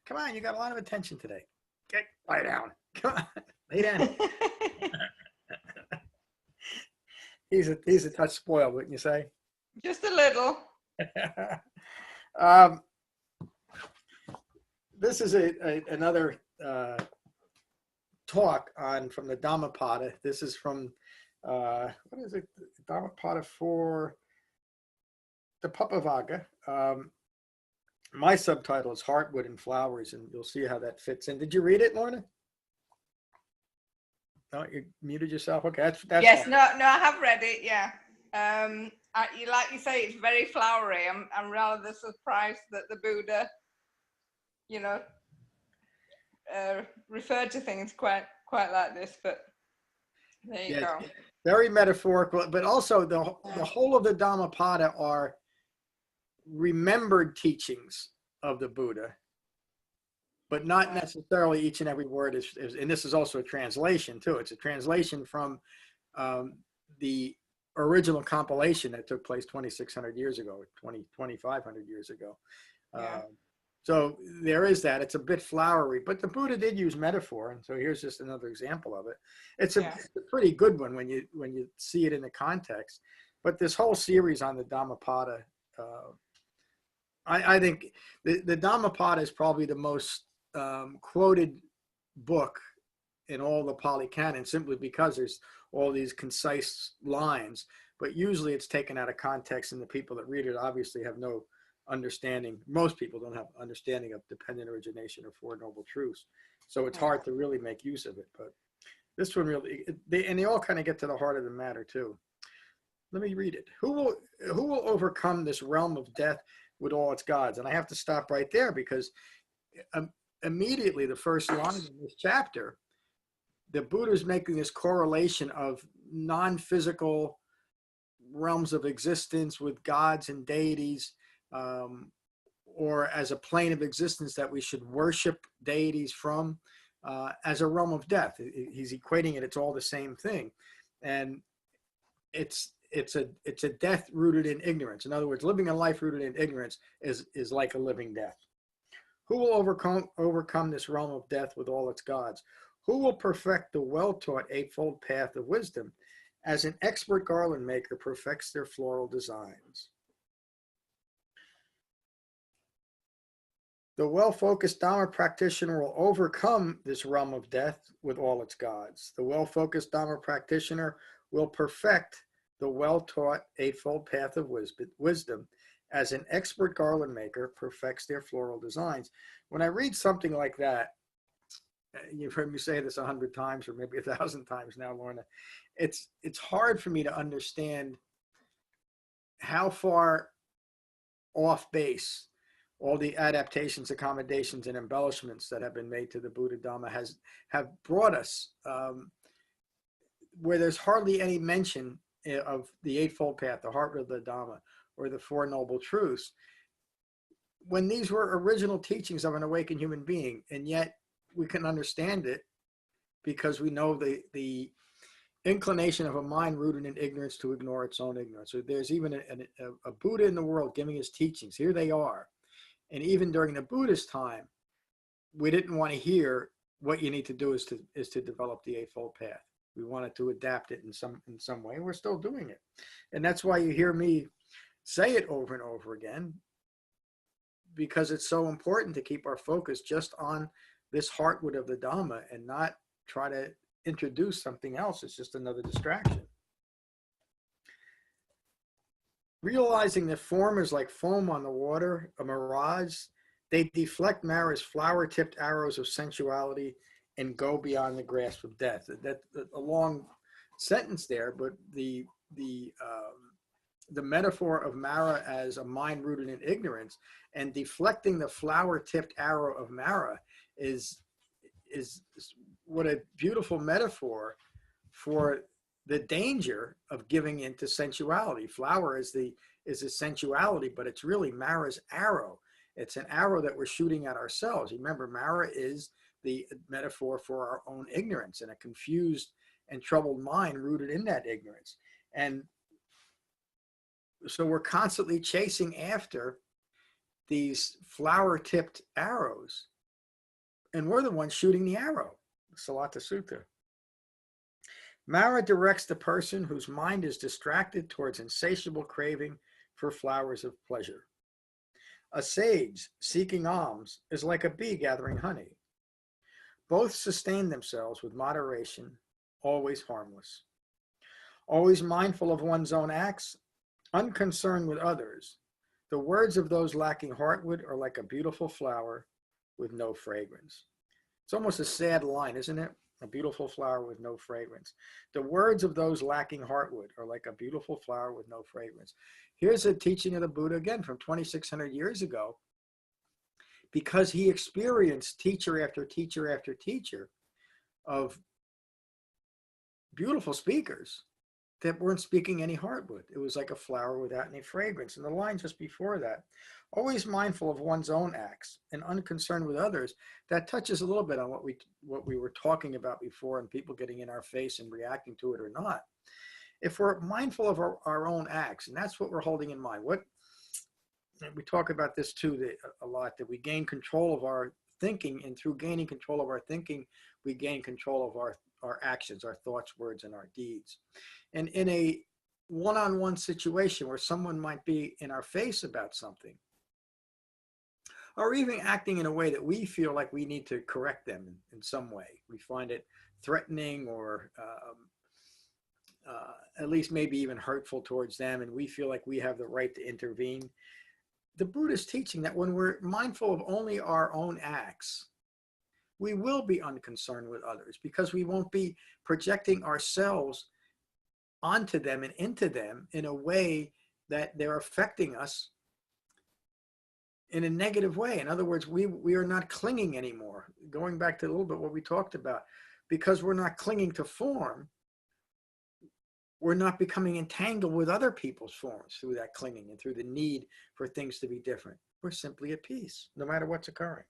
Come on, you got a lot of attention today. Okay, lie down. Come on, lay down. He's a touch spoiled, wouldn't you say? Just a little. This is another talk from the Dhammapada. This is from what is it? Dhammapada for the Pupphavagga. My subtitle is Heartwood and Flowers, and you'll see how that fits in. Did you read it, Lorna? No, you muted yourself. Okay, that's yes. fine. No, I have read it. Yeah. Like you say, it's very flowery. I'm rather surprised that the Buddha, referred to things quite like this. But there you go. Very metaphorical, but also the whole of the Dhammapada are remembered teachings of the Buddha, but not necessarily each and every word is, and this is also a translation too. It's a translation from the original compilation that took place 2,600 years ago, 2,500 years ago. So there is that. It's a bit flowery, but the Buddha did use metaphor, and so here's just another example of it. It's a pretty good one when you see it in the context. But this whole series on the Dhammapada, I think the Dhammapada is probably the most quoted book in all the Pali Canon, simply because there's all these concise lines, but usually it's taken out of context, and the people that read it obviously have no understanding. Most people don't have understanding of dependent origination or Four Noble Truths, so it's hard to really make use of it. But this one really, they all kind of get to the heart of the matter too. Let me read it. Who will overcome this realm of death with all its gods? And I have to stop right there, because immediately the first line in this chapter, the Buddha is making this correlation of non-physical realms of existence with gods and deities, or as a plane of existence that we should worship deities from, as a realm of death. He's equating it. It's all the same thing, and it's a death rooted in ignorance. In other words, living a life rooted in ignorance is like a living death. Who will overcome this realm of death with all its gods? Who will perfect the well-taught eightfold path of wisdom, as an expert garland maker perfects their floral designs? The well-focused Dhamma practitioner will overcome this realm of death with all its gods. The well-focused Dhamma practitioner will perfect the well-taught eightfold path of wisdom, as an expert garland maker perfects their floral designs. When I read something like that, you've heard me say this 100 times or maybe 1,000 times now, Lorna, it's hard for me to understand how far off base all the adaptations, accommodations, and embellishments that have been made to the Buddha Dhamma have brought us, where there's hardly any mention of the Eightfold Path, the heart of the Dhamma, or the Four Noble Truths, when these were original teachings of an awakened human being. And yet we can understand it because we know the inclination of a mind rooted in ignorance to ignore its own ignorance. So there's even a Buddha in the world giving his teachings. Here they are. And even during the Buddhist time, we didn't want to hear what you need to do is to develop the Eightfold Path. We wanted to adapt it in some way. We're still doing it. And that's why you hear me say it over and over again, because it's so important to keep our focus just on this heartwood of the Dhamma and not try to introduce something else. It's just another distraction. Realizing that form is like foam on the water, a mirage, they deflect Mara's flower-tipped arrows of sensuality and go beyond the grasp of death. That's a long sentence there, but the metaphor of Mara as a mind rooted in ignorance and deflecting the flower-tipped arrow of Mara is what a beautiful metaphor for the danger of giving into sensuality. Flower is a sensuality, but it's really Mara's arrow. It's an arrow that we're shooting at ourselves. Remember, Mara is the metaphor for our own ignorance and a confused and troubled mind rooted in that ignorance. And so we're constantly chasing after these flower-tipped arrows, and we're the ones shooting the arrow. Salata Sutta. Mara directs the person whose mind is distracted towards insatiable craving for flowers of pleasure. A sage seeking alms is like a bee gathering honey. Both sustain themselves with moderation, always harmless. Always mindful of one's own acts, unconcerned with others. The words of those lacking heartwood are like a beautiful flower with no fragrance. It's almost a sad line, isn't it? A beautiful flower with no fragrance. The words of those lacking heartwood are like a beautiful flower with no fragrance. Here's a teaching of the Buddha again from 2,600 years ago, because he experienced teacher after teacher after teacher of beautiful speakers that weren't speaking any heartwood. It was like a flower without any fragrance. And the line just before that, always mindful of one's own acts and unconcerned with others, that touches a little bit on what we were talking about before, and people getting in our face and reacting to it or not. If we're mindful of our own acts, and that's what we're holding in mind. We talk about this too a lot, that we gain control of our thinking, and through gaining control of our thinking, we gain control of our actions, our thoughts, words, and our deeds. And in a one-on-one situation where someone might be in our face about something, or even acting in a way that we feel like we need to correct them in some way, we find it threatening or at least maybe even hurtful towards them, and we feel like we have the right to intervene. The Buddha's teaching that when we're mindful of only our own acts, we will be unconcerned with others, because we won't be projecting ourselves onto them and into them in a way that they're affecting us in a negative way. In other words, we are not clinging anymore. Going back to a little bit what we talked about, because we're not clinging to form, we're not becoming entangled with other people's forms through that clinging and through the need for things to be different. We're simply at peace, no matter what's occurring.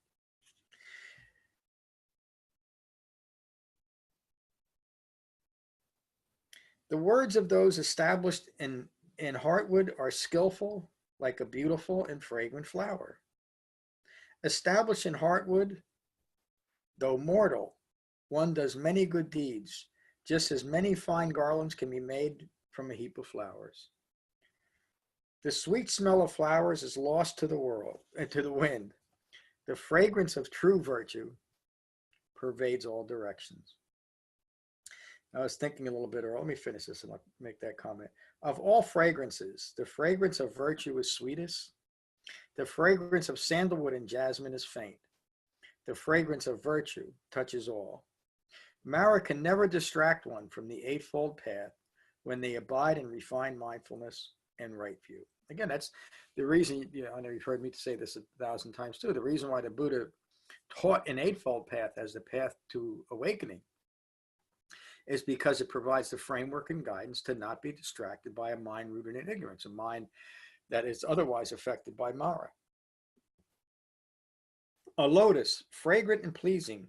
The words of those established in Heartwood are skillful, like a beautiful and fragrant flower. Established in Heartwood, though mortal, one does many good deeds, just as many fine garlands can be made from a heap of flowers. The sweet smell of flowers is lost to the world and to the wind. The fragrance of true virtue pervades all directions. I was thinking a little bit earlier. Let me finish this and I'll make that comment. Of all fragrances, the fragrance of virtue is sweetest. The fragrance of sandalwood and jasmine is faint. The fragrance of virtue touches all. Mara can never distract one from the eightfold path when they abide in refined mindfulness and right view. Again, that's the reason, I know you've heard me say this 1,000 times too, the reason why the Buddha taught an eightfold path as the path to awakening is because it provides the framework and guidance to not be distracted by a mind rooted in ignorance, a mind that is otherwise affected by Mara. A lotus, fragrant and pleasing,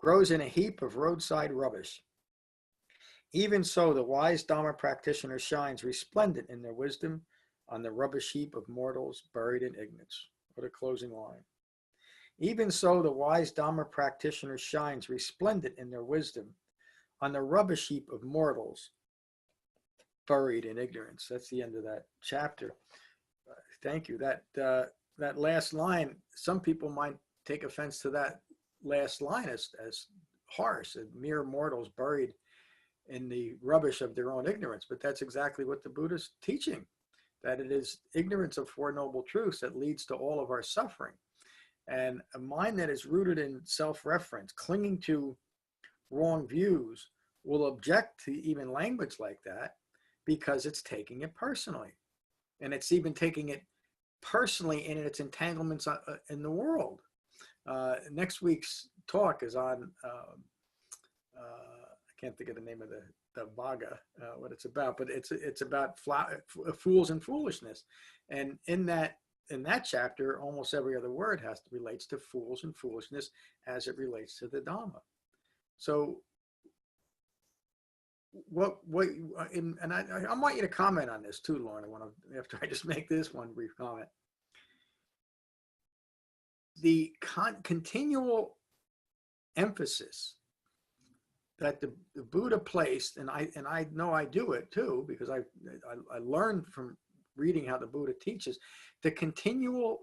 grows in a heap of roadside rubbish. Even so, the wise Dhamma practitioner shines resplendent in their wisdom on the rubbish heap of mortals buried in ignorance. What a closing line. Even so, the wise Dhamma practitioner shines resplendent in their wisdom on the rubbish heap of mortals buried in ignorance. That's the end of that chapter. Thank you. That last line, some people might take offense to that last line as harsh, as mere mortals buried in the rubbish of their own ignorance. But that's exactly what the Buddha's teaching, that it is ignorance of Four Noble Truths that leads to all of our suffering. And a mind that is rooted in self-reference, clinging to wrong views, will object to even language like that because it's taking it personally. And it's even taking it personally in its entanglements in the world. Next week's talk is on, I can't think of the name of the Vaga, what it's about, but it's about fools and foolishness. And in that chapter, almost every other word relates to fools and foolishness as it relates to the Dhamma. So and I want you to comment on this too, Lauren, after I just make this one brief comment. the continual emphasis that the Buddha placed, and I know I do it too, because I learned from reading how the Buddha teaches, the continual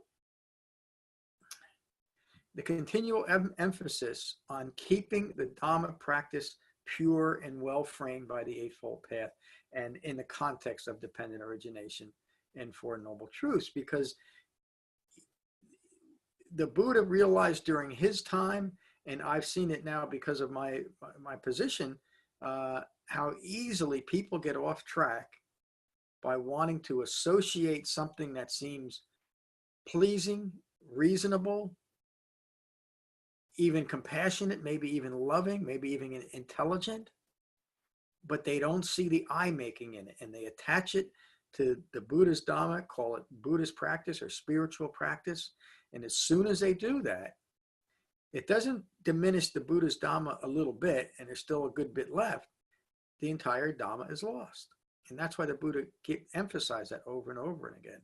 emphasis on keeping the Dhamma practice pure and well framed by the Eightfold Path, and in the context of dependent origination and Four Noble Truths, because the Buddha realized during his time, and I've seen it now because of my position, how easily people get off track by wanting to associate something that seems pleasing, reasonable, even compassionate, maybe even loving, maybe even intelligent, but they don't see the I making in it, and they attach it to the Buddha's Dhamma, call it Buddhist practice or spiritual practice. And as soon as they do that, it doesn't diminish the Buddha's Dhamma a little bit, and there's still a good bit left. The entire Dhamma is lost. And that's why the Buddha emphasized that over and over and again.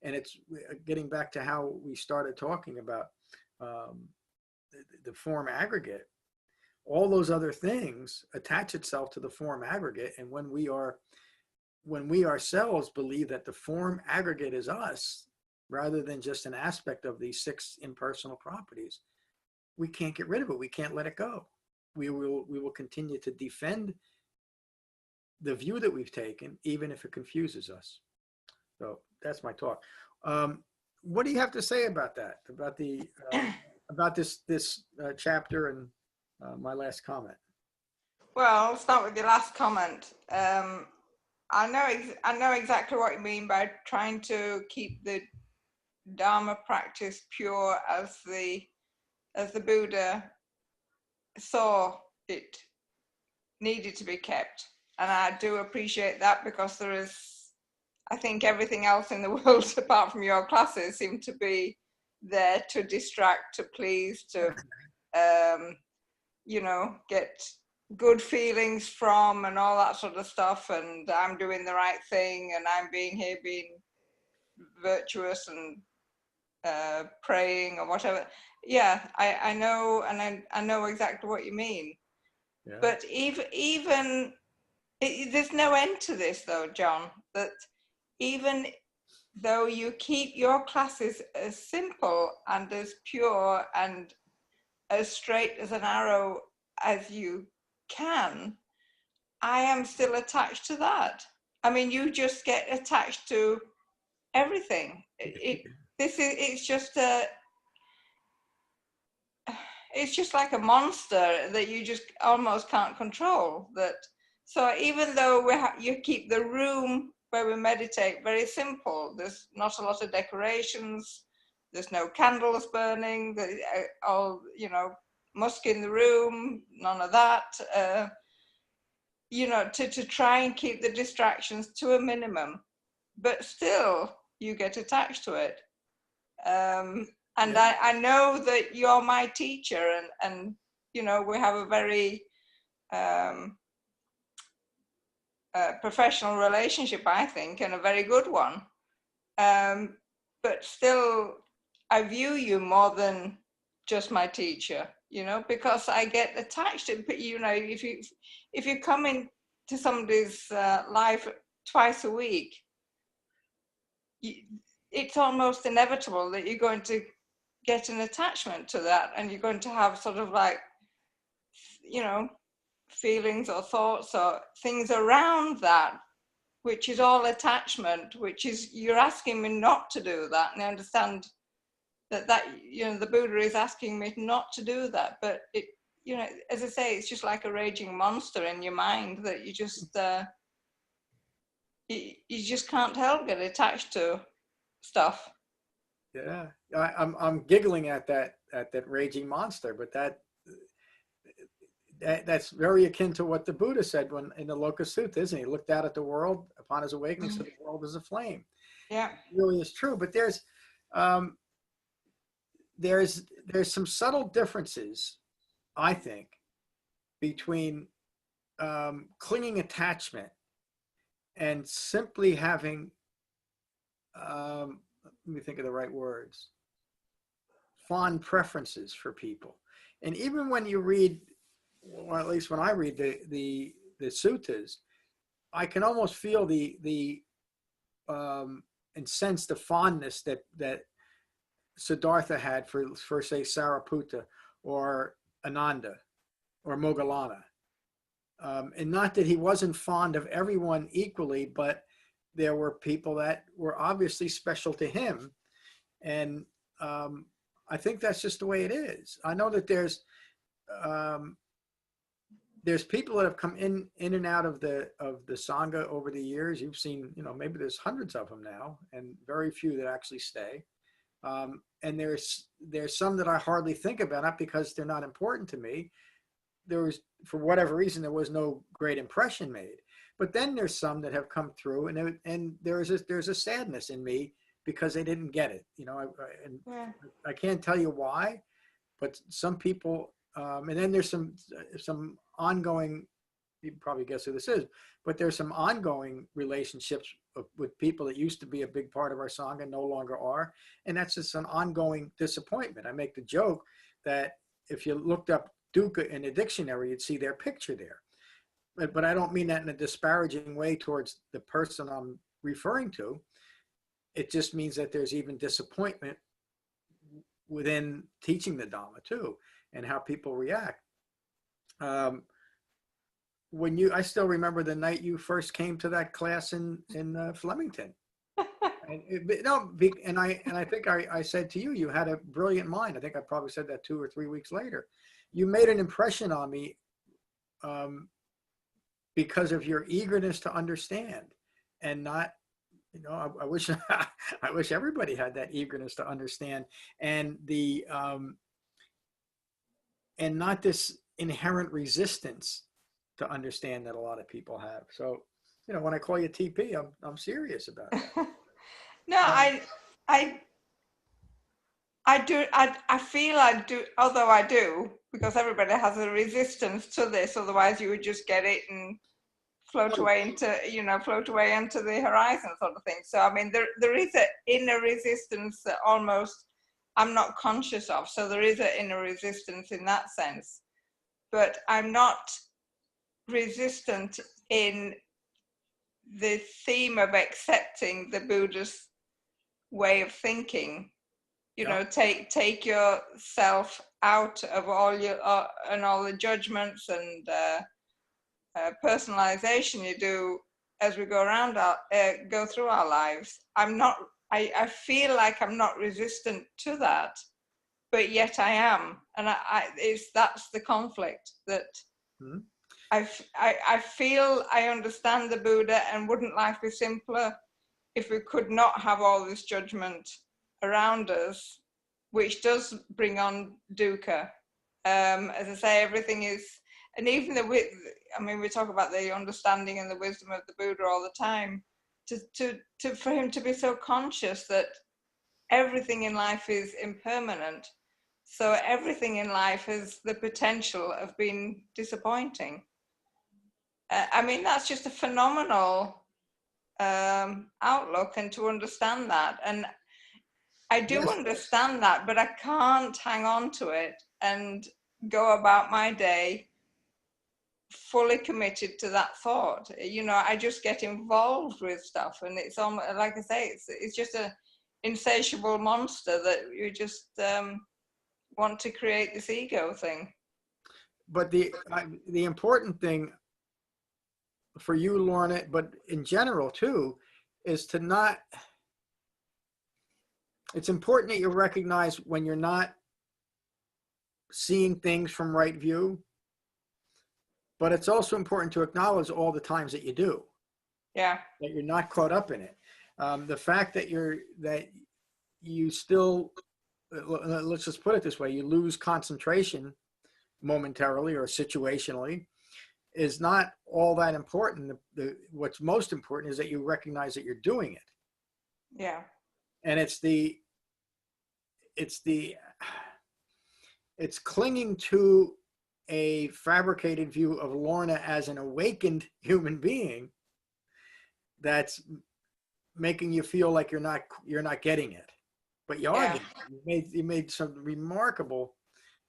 And it's getting back to how we started talking about the form aggregate. All those other things attach itself to the form aggregate. And when we ourselves believe that the form aggregate is us, rather than just an aspect of these 6 impersonal properties, we can't get rid of it. We can't let it go. We will continue to defend the view that we've taken, even if it confuses us. So that's my talk. What do you have to say about that? About the about this chapter and my last comment? Well, I'll start with your last comment. I know exactly what you mean by trying to keep the Dharma practice pure as the Buddha saw it needed to be kept. And I do appreciate that, because there is, I think everything else in the world apart from your classes seem to be there to distract, to please, to get good feelings from, and all that sort of stuff, and I'm doing the right thing, and I'm being virtuous and praying or whatever. Yeah, I know, and I know exactly what you mean. Yeah. But even there's no end to this, though, John, that even though you keep your classes as simple and as pure and as straight as an arrow as you can, I am still attached to that. I mean, you just get attached to everything. It's just like a monster that you just almost can't control. So even though you keep the room where we meditate very simple, there's not a lot of decorations, there's no candles burning, all, musk in the room, none of that. To try and keep the distractions to a minimum, but still you get attached to it. And yeah. I know that you're my teacher, and we have a very professional relationship, I think, and a very good one. But still, I view you more than just my teacher, because I get attached to, if you come into somebody's life twice a week, it's almost inevitable that you're going to get an attachment to that, and you're going to have sort of like, feelings or thoughts or things around that, which is all attachment, which is, you're asking me not to do that. And I understand that the Buddha is asking me not to do that, but it, as I say, it's just like a raging monster in your mind that you just you just can't help get attached to stuff. Yeah, I'm giggling at that raging monster, but that's very akin to what the Buddha said when in the Loka Sutta, isn't he? He looked out at the world upon his awakening, so the world is a flame. Yeah, it really is true. But there's some subtle differences, I think, between clinging attachment and simply having let me think of the right words, fond preferences for people. And even when you read, or at least when I read the suttas, I can almost feel and sense the fondness that Siddhartha had for say Sariputta or Ananda or Moggallana. And not that he wasn't fond of everyone equally, but there were people that were obviously special to him. And I think that's just the way it is. I know that there's people that have come in and out of the Sangha over the years. You've seen, maybe there's hundreds of them now, and very few that actually stay. And there's some that I hardly think about, not because they're not important to me. For whatever reason, there was no great impression made. But then there's some that have come through, and there's a sadness in me because they didn't get it. I can't tell you why, but some people, and then there's some ongoing. You can probably guess who this is, but there's some ongoing relationships with people that used to be a big part of our Sangha, no longer are, and that's just an ongoing disappointment. I make the joke that if you looked up dukkha in a dictionary, you'd see their picture there. But I don't mean that in a disparaging way towards the person I'm referring to. It just means that there's even disappointment within teaching the Dhamma too, and how people react. I still remember the night you first came to that class in Flemington. And I think I said to you, you had a brilliant mind. I think I probably said that 2 or 3 weeks later. You made an impression on me because of your eagerness to understand, and not, I wish I wish everybody had that eagerness to understand, and and not this inherent resistance to understand that a lot of people have. So, when I call you TP, I'm serious about it. No, I do. I feel I do, although I do, because everybody has a resistance to this. Otherwise, you would just get it and float away into the horizon, sort of thing. So, I mean, there is an inner resistance that almost I'm not conscious of. So there is an inner resistance in that sense, but I'm not resistant in the theme of accepting the Buddha's way of thinking. Take yourself out of all and all the judgments and personalization you do as we go through our lives. I feel like I'm not resistant to that, but yet I am, and that's the conflict that. Mm-hmm. I feel I understand the Buddha, and wouldn't life be simpler if we could not have all this judgment around us, which does bring on dukkha. As I say, everything is, and even we talk about the understanding and the wisdom of the Buddha all the time. For him to be so conscious that everything in life is impermanent, so everything in life has the potential of being disappointing. That's just a phenomenal outlook, and to understand that, and I do understand that, but I can't hang on to it and go about my day fully committed to that thought. I just get involved with stuff, and it's almost, like I say, it's just an insatiable monster that you just want to create this ego thing. But the important thing for you, Lorna, but in general too, is to not. It's important that you recognize when you're not seeing things from right view, but it's also important to acknowledge all the times that you do. Yeah. That you're not caught up in it. The fact that you still, let's just put it this way, you lose concentration momentarily or situationally, is not all that important. What's most important is that you recognize that you're doing it. Yeah. And it's clinging to a fabricated view of Lorna as an awakened human being that's making you feel like you're not getting it. but you are getting it. You made some remarkable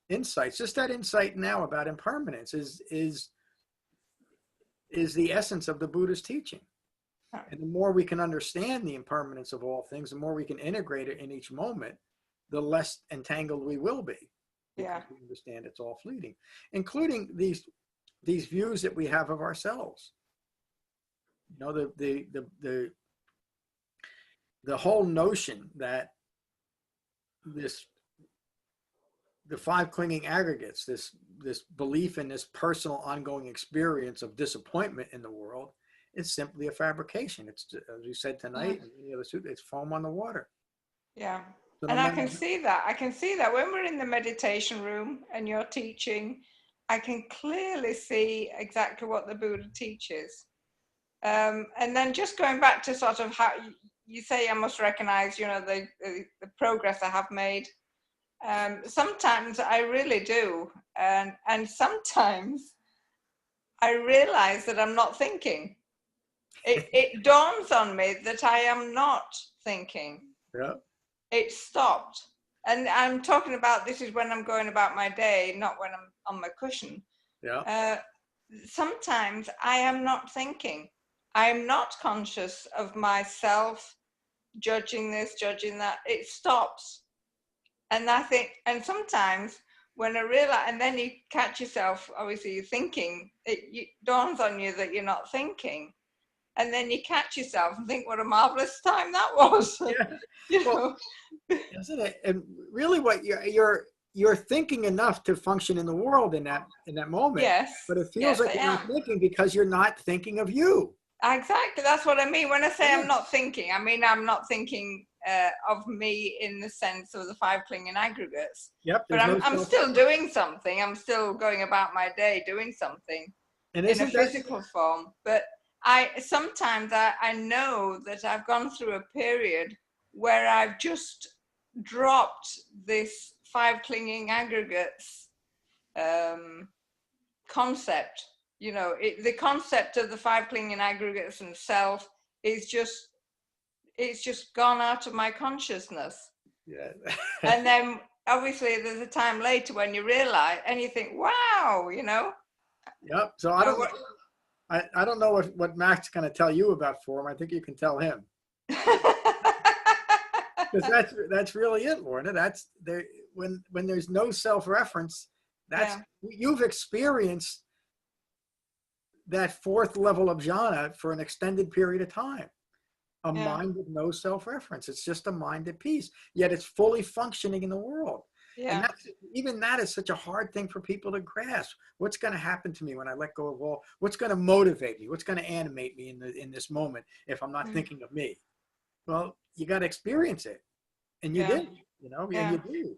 insights. Just that insight now about impermanence is the essence of the Buddha's teaching. And the more we can understand the impermanence of all things, the more we can integrate it in each moment, the less entangled we will be. Because we understand it's all fleeting, including these views that we have of ourselves. You know, the whole notion that the five clinging aggregates, this belief in this personal ongoing experience of disappointment in the world, is simply a fabrication. It's, as you said tonight, it's foam on the water. Yeah. So And I can see that. I can see that when we're in the meditation room and you're teaching, I can clearly see exactly what the Buddha teaches. And then just going back to sort of how you say I must recognize, you know, the progress I have made. Sometimes I really do. And sometimes I realize that I'm not thinking. It dawns on me that I am not thinking. Yeah. It stopped. And I'm talking about, this is when I'm going about my day, not when I'm on my cushion. Yeah. Sometimes I am not thinking. I'm not conscious of myself judging this, judging that. It stops. And I think, and sometimes when I realize, and then you catch yourself, obviously you're thinking, it dawns on you that you're not thinking. And then you catch yourself and think, what a marvelous time that was. Yeah. You know? Isn't it? And really, what you're thinking enough to function in the world in that moment. Yes. But it feels like you're not thinking because you're not thinking of you. Exactly. That's what I mean. When I say I'm not thinking, I mean I'm not thinking of me in the sense of the five clinging aggregates. Yep. But I'm still doing something. I'm still going about my day doing something in a physical form. But sometimes I know that I've gone through a period where I've just dropped this five clinging aggregates concept. You know, the concept of the five clinging aggregates and self is just, it's just gone out of my consciousness. Yeah. And then obviously there's a time later when you realize and you think, wow, you know. Yep. So I don't know what Mac's going to tell you about form. I think you can tell him. Because that's really it, Lorna. That's there when there's no self-reference. That's you've experienced that fourth level of jhana for an extended period of time. A mind with no self-reference. It's just a mind at peace. Yet it's fully functioning in the world. Yeah. And even that is such a hard thing for people to grasp. What's going to happen to me when I let go of all? What's going to motivate me? What's going to animate me in this moment if I'm not thinking of me? Well, you got to experience it, and you did. You know, and you do.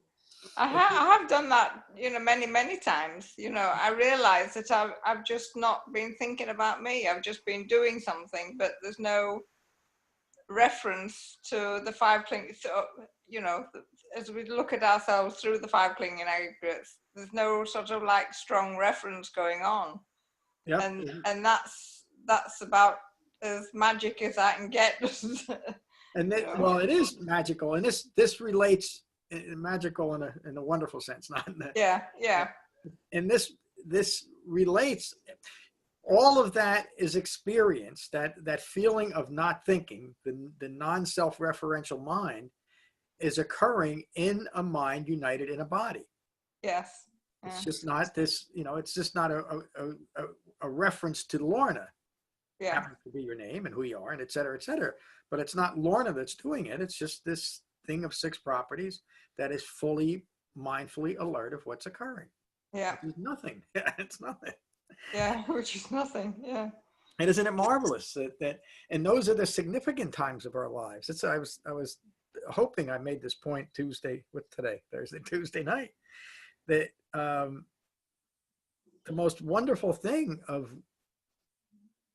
I have done that, you know, many times. You know, I realize that I've just not been thinking about me. I've just been doing something, but there's no reference to the five clinging. So, you know, as we look at ourselves through the five clinging aggregates, there's no sort of like strong reference going on. Yep. And that's about as magic as I can get. And well, it is magical, and this relates magical in a wonderful sense, not in the, And this relates. All of that is experienced. That feeling of not thinking, the non-self-referential mind, is occurring in a mind united in a body. Yes. It's just not this. You know, it's just not a reference to Lorna. Yeah. Happens to be your name and who you are, and et cetera, et cetera. But it's not Lorna that's doing it. It's just this thing of six properties that is fully mindfully alert of what's occurring. Yeah. It's nothing. It's nothing. Yeah, which is nothing. Yeah. And isn't it marvelous that and those are the significant times of our lives. I was hoping I made this point Thursday night, that the most wonderful thing of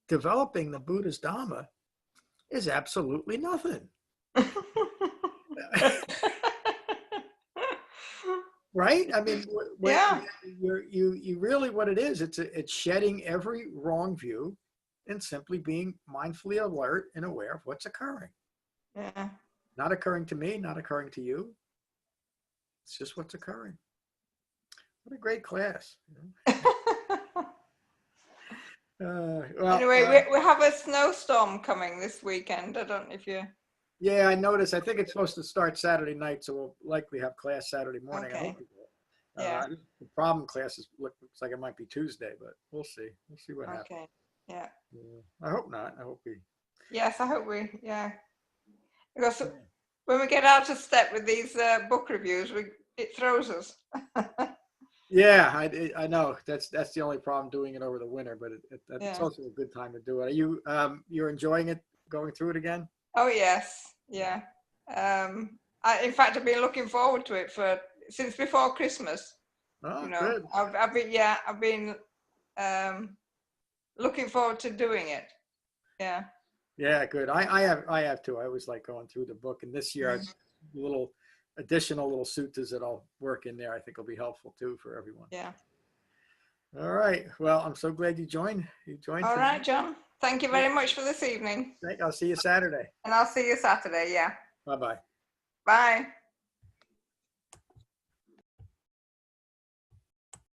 developing the Buddha's Dhamma is absolutely nothing. Right? I mean, you really, what it is, it's shedding every wrong view and simply being mindfully alert and aware of what's occurring. Yeah. Not occurring to me, not occurring to you. It's just what's occurring. What a great class. Anyway, we have a snowstorm coming this weekend. I don't know if you... Yeah, I noticed. I think it's supposed to start Saturday night, so we'll likely have class Saturday morning. Okay. I hope we will. Yeah. The problem classes looks like it might be Tuesday, but we'll see. We'll see what happens. Okay. Yeah. I hope not. I hope we. Yes, I hope we. Yeah. Because when we get out of step with these book reviews, it throws us. Yeah, I know. That's the only problem doing it over the winter, but it's also a good time to do it. Are you're enjoying it, going through it again? Oh yes, yeah. In fact, I've been looking forward to it since before Christmas. Oh, good. I've been looking forward to doing it. Yeah. Yeah, good. I have too. I always like going through the book, and this year additional little suttas that I'll work in there. I think will be helpful too for everyone. Yeah. All right. Well, I'm so glad you joined. All right, John. Thank you very much for this evening. I'll see you Saturday. And I'll see you Saturday. Yeah. Bye-bye. Bye.